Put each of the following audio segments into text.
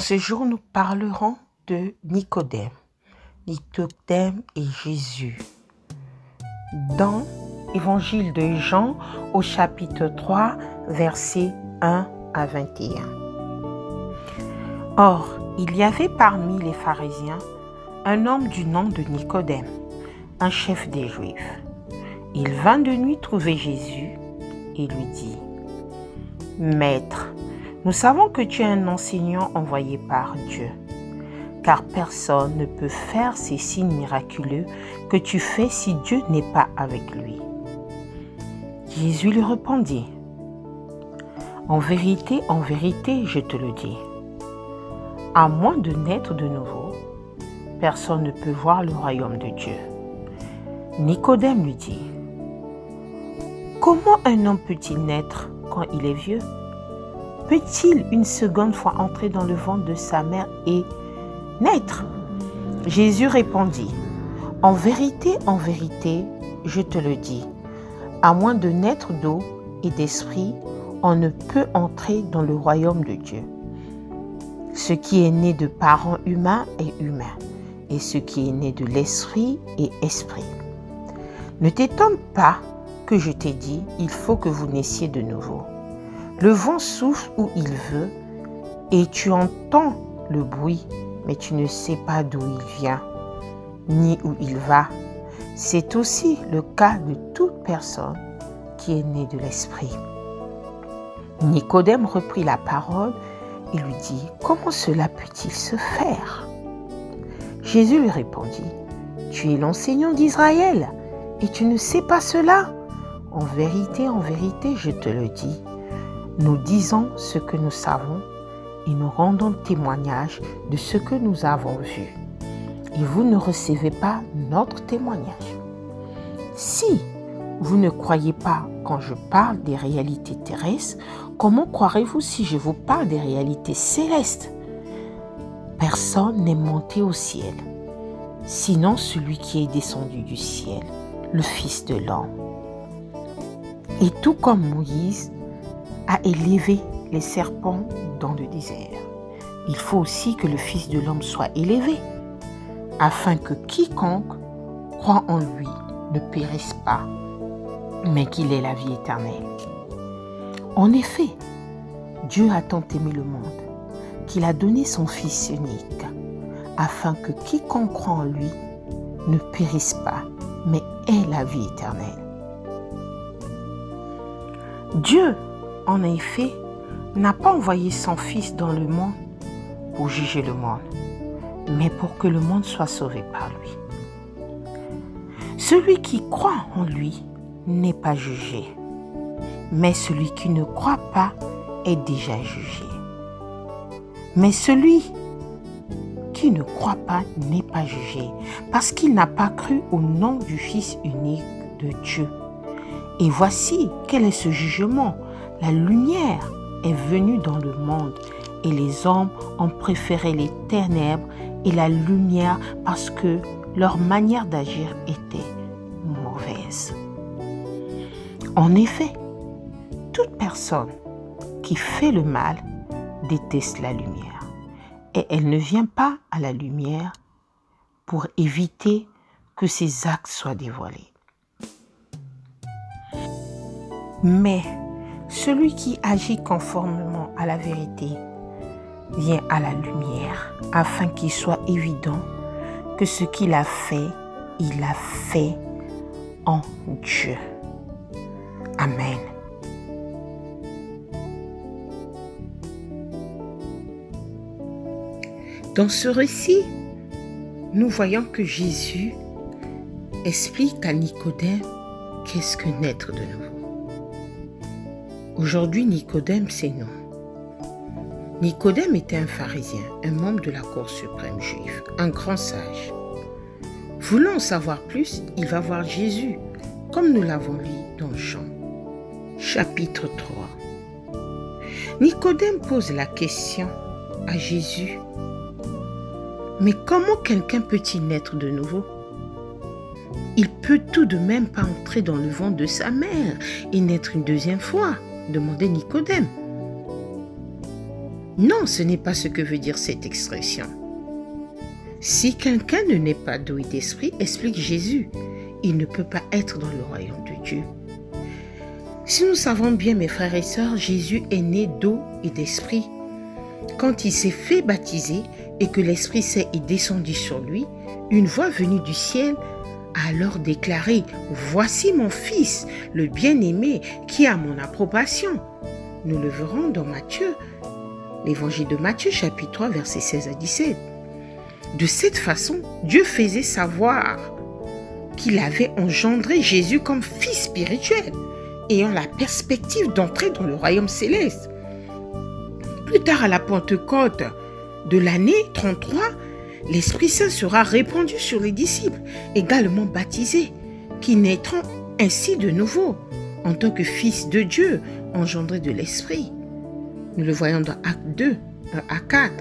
ce jour, nous parlerons de Nicodème. Nicodème et Jésus. Dans l'Évangile de Jean, au chapitre 3, versets 1 à 21. Or, il y avait parmi les pharisiens un homme du nom de Nicodème, un chef des Juifs. Il vint de nuit trouver Jésus et lui dit : « Maître, nous savons que tu es un enseignant envoyé par Dieu, car personne ne peut faire ces signes miraculeux que tu fais si Dieu n'est pas avec lui. » Jésus lui répondit : « en vérité, je te le dis, à moins de naître de nouveau, personne ne peut voir le royaume de Dieu. » Nicodème lui dit : « Comment un homme peut-il naître quand il est vieux ? Peut-il une seconde fois entrer dans le ventre de sa mère et naître ? » Jésus répondit : « en vérité, je te le dis, à moins de naître d'eau et d'esprit, on ne peut entrer dans le royaume de Dieu. Ce qui est né de parents humains est humain, et ce qui est né de l'esprit est esprit. Ne t'étonne pas que je t'ai dit, il faut que vous naissiez de nouveau. Le vent souffle où il veut, et tu entends le bruit, mais tu ne sais pas d'où il vient, ni où il va. C'est aussi le cas de toute personne qui est née de l'esprit. » Nicodème reprit la parole et lui dit : « Comment cela peut-il se faire ? » Jésus lui répondit : « Tu es l'enseignant d'Israël et tu ne sais pas cela ? En vérité, je te le dis, nous disons ce que nous savons et nous rendons témoignage de ce que nous avons vu. Et vous ne recevez pas notre témoignage. Si vous ne croyez pas quand je parle des réalités terrestres, comment croirez-vous si je vous parle des réalités célestes ? Personne n'est monté au ciel, sinon celui qui est descendu du ciel, le Fils de l'homme. Et tout comme Moïse a élevé les serpents dans le désert, il faut aussi que le Fils de l'homme soit élevé, afin que quiconque croit en lui ne périsse pas, mais qu'il ait la vie éternelle. En effet, Dieu a tant aimé le monde qu'il a donné son Fils unique, afin que quiconque croit en lui ne périsse pas, mais ait la vie éternelle. Dieu, en effet, n'a pas envoyé son Fils dans le monde pour juger le monde, mais pour que le monde soit sauvé par lui. Celui qui croit en lui n'est pas jugé, mais celui qui ne croit pas est déjà jugé. Mais celui qui ne croit pas n'est pas jugé, parce qu'il n'a pas cru au nom du Fils unique de Dieu. Et voici quel est ce jugement. La lumière est venue dans le monde, et les hommes ont préféré les ténèbres et la lumière parce que leur manière d'agir était mauvaise. En effet, toute personne qui fait le mal déteste la lumière, et elle ne vient pas à la lumière pour éviter que ses actes soient dévoilés. Mais celui qui agit conformément à la vérité vient à la lumière, afin qu'il soit évident que ce qu'il a fait, il l'a fait en Dieu. Amen. Dans ce récit, nous voyons que Jésus explique à Nicodème qu'est-ce que naître de nouveau. Aujourd'hui, Nicodème, c'est nous. Nicodème était un pharisien, un membre de la cour suprême juive, un grand sage. Voulant en savoir plus, il va voir Jésus, comme nous l'avons lu dans Jean, chapitre 3. Nicodème pose la question à Jésus : « Mais comment quelqu'un peut-il naître de nouveau ? Il peut tout de même pas entrer dans le ventre de sa mère et naître une deuxième fois ?» demandait Nicodème. Non, ce n'est pas ce que veut dire cette expression. Si quelqu'un ne naît pas d'eau et d'esprit, explique Jésus, il ne peut pas être dans le royaume de Dieu. Si nous savons bien, mes frères et sœurs, Jésus est né d'eau et d'esprit. Quand il s'est fait baptiser et que l'Esprit Saint est descendu sur lui, une voix venue du ciel a alors déclaré « Voici mon Fils, le bien-aimé, qui a mon approbation ». Nous le verrons dans Matthieu, l'évangile de Matthieu, chapitre 3, versets 16 à 17. De cette façon, Dieu faisait savoir qu'il avait engendré Jésus comme fils spirituel, ayant la perspective d'entrer dans le royaume céleste. Plus tard, à la Pentecôte de l'année 33, l'Esprit Saint sera répandu sur les disciples, également baptisés, qui naîtront ainsi de nouveau, en tant que fils de Dieu, engendrés de l'Esprit. Nous le voyons dans Acte 2, Acte 4.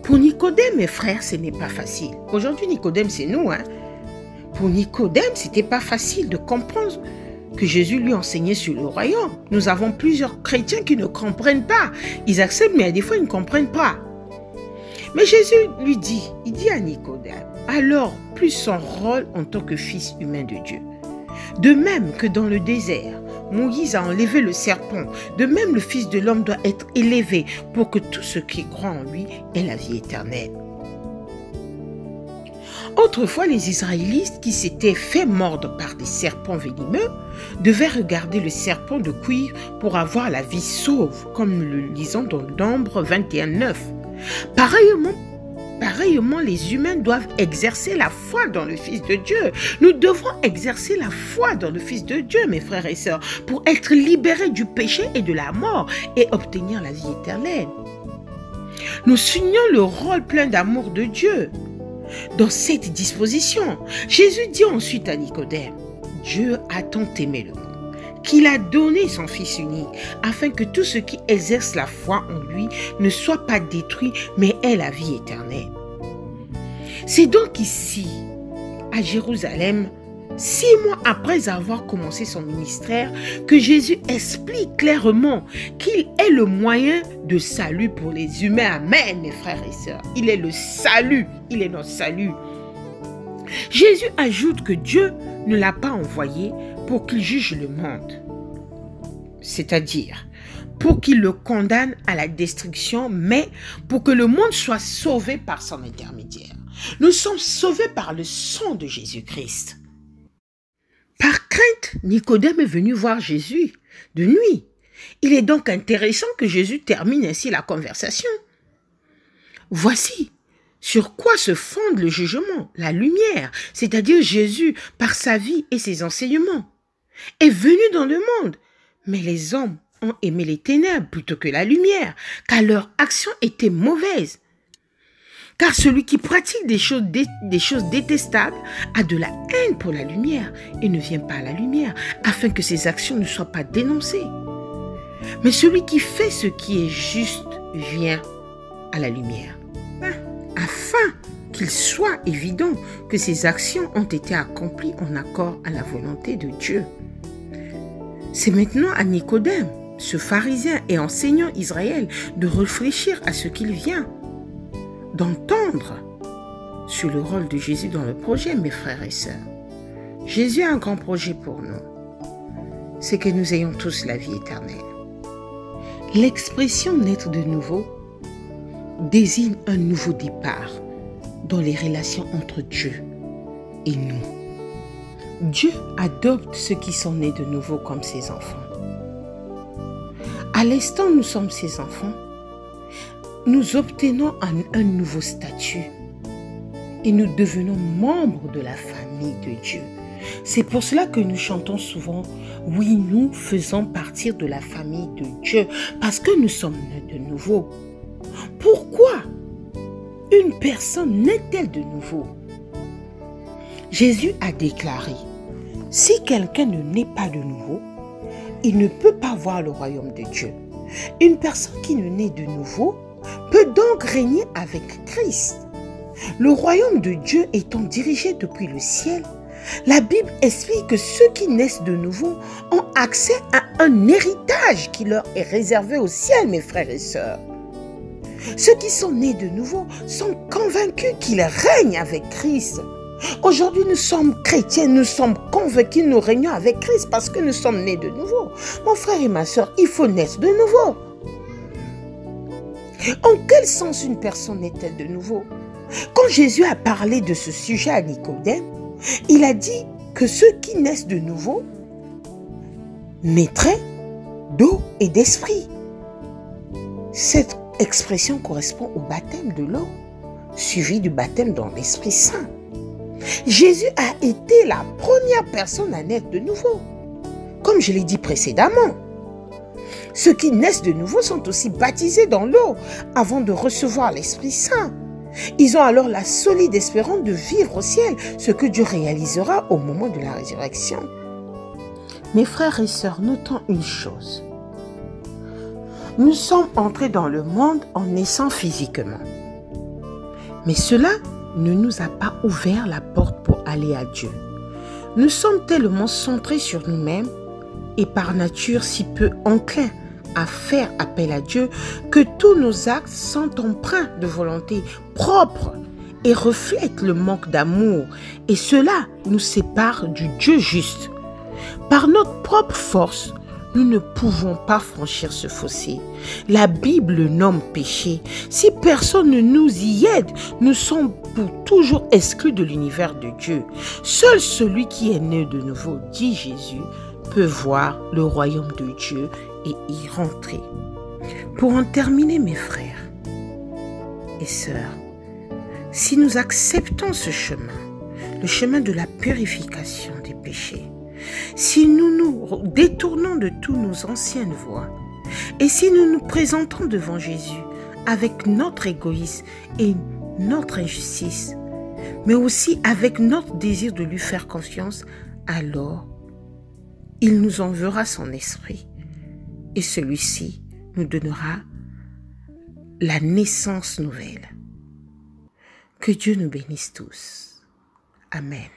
Pour Nicodème, mes frères, ce n'est pas facile. Aujourd'hui, Nicodème, c'est nous. Pour Nicodème, ce n'était pas facile de comprendre que Jésus lui enseignait sur le royaume. Nous avons plusieurs chrétiens qui ne comprennent pas. Ils acceptent, mais des fois, ils ne comprennent pas. Mais Jésus lui dit, il dit à Nicodème, alors plus son rôle en tant que fils humain de Dieu. De même que dans le désert, Moïse a enlevé le serpent, de même le Fils de l'homme doit être élevé pour que tous ceux qui croient en lui aient la vie éternelle. Autrefois, les Israélites qui s'étaient fait mordre par des serpents venimeux devaient regarder le serpent de cuivre pour avoir la vie sauve, comme nous le lisons dans Nombre 21:9. Pareillement, les humains doivent exercer la foi dans le Fils de Dieu. Nous devrons exercer la foi dans le Fils de Dieu, mes frères et sœurs, pour être libérés du péché et de la mort et obtenir la vie éternelle. Nous signons le rôle plein d'amour de Dieu. Dans cette disposition, Jésus dit ensuite à Nicodème, « Dieu a tant aimé le monde qu'il a donné son Fils unique, afin que tous ceux qui exercent la foi en lui ne soient pas détruits, mais aient la vie éternelle. » C'est donc ici, à Jérusalem, 6 mois après avoir commencé son ministère, que Jésus explique clairement qu'il est le moyen de salut pour les humains. Amen, mes frères et sœurs. Il est le salut, il est notre salut. Jésus ajoute que Dieu ne l'a pas envoyé pour qu'il juge le monde, c'est-à-dire pour qu'il le condamne à la destruction, mais pour que le monde soit sauvé par son intermédiaire. Nous sommes sauvés par le sang de Jésus-Christ. Par crainte, Nicodème est venu voir Jésus de nuit. Il est donc intéressant que Jésus termine ainsi la conversation. Voici sur quoi se fonde le jugement, la lumière, c'est-à-dire Jésus, par sa vie et ses enseignements, est venu dans le monde. Mais les hommes ont aimé les ténèbres plutôt que la lumière, car leur action était mauvaise. Car celui qui pratique des choses détestables a de la haine pour la lumière et ne vient pas à la lumière, afin que ses actions ne soient pas dénoncées. Mais celui qui fait ce qui est juste vient à la lumière, afin qu'il soit évident que ses actions ont été accomplies en accord à la volonté de Dieu. C'est maintenant à Nicodème, ce pharisien et enseignant Israël, de réfléchir à ce qu'il vient, d'entendre sur le rôle de Jésus dans le projet, mes frères et sœurs. Jésus a un grand projet pour nous, c'est que nous ayons tous la vie éternelle. L'expression « naître de nouveau » désigne un nouveau départ dans les relations entre Dieu et nous. Dieu adopte ceux qui sont nés de nouveau comme ses enfants. À l'instant où nous sommes ses enfants, nous obtenons un nouveau statut et nous devenons membres de la famille de Dieu. C'est pour cela que nous chantons souvent « Oui, nous faisons partie de la famille de Dieu » parce que nous sommes nés de nouveau. Pourquoi une personne naît-elle de nouveau? Jésus a déclaré « Si quelqu'un ne naît pas de nouveau, il ne peut pas voir le royaume de Dieu. Une personne qui ne naît de nouveau peut donc régner avec Christ. Le royaume de Dieu étant dirigé depuis le ciel, la Bible explique que ceux qui naissent de nouveau ont accès à un héritage qui leur est réservé au ciel, mes frères et sœurs. Ceux qui sont nés de nouveau sont convaincus qu'ils règnent avec Christ. Aujourd'hui, nous sommes chrétiens, nous sommes convaincus, nous régnons avec Christ parce que nous sommes nés de nouveau. Mon frère et ma soeur, il faut naître de nouveau. En quel sens une personne naît-elle de nouveau? Quand Jésus a parlé de ce sujet à Nicodème, il a dit que ceux qui naissent de nouveau naîtraient d'eau et d'esprit. Cette expression correspond au baptême de l'eau, suivi du baptême dans l'Esprit Saint. Jésus a été la première personne à naître de nouveau. Comme je l'ai dit précédemment, ceux qui naissent de nouveau sont aussi baptisés dans l'eau avant de recevoir l'Esprit Saint. Ils ont alors la solide espérance de vivre au ciel, ce que Dieu réalisera au moment de la résurrection. Mes frères et sœurs, notons une chose. Nous sommes entrés dans le monde en naissant physiquement. Mais cela ne nous a pas ouvert la porte pour aller à Dieu. Nous sommes tellement centrés sur nous-mêmes et par nature si peu enclins à faire appel à Dieu que tous nos actes sont empreints de volonté propre et reflètent le manque d'amour. Et cela nous sépare du Dieu juste. Par notre propre force, nous ne pouvons pas franchir ce fossé. La Bible le nomme péché. Si personne ne nous y aide, nous sommes pour toujours exclus de l'univers de Dieu. Seul celui qui est né de nouveau, dit Jésus, peut voir le royaume de Dieu et y rentrer. Pour en terminer, mes frères et sœurs, si nous acceptons ce chemin, le chemin de la purification des péchés, si nous nous détournons de toutes nos anciennes voies et si nous nous présentons devant Jésus avec notre égoïsme et notre injustice, mais aussi avec notre désir de lui faire confiance, alors il nous enverra son esprit et celui-ci nous donnera la naissance nouvelle. Que Dieu nous bénisse tous. Amen.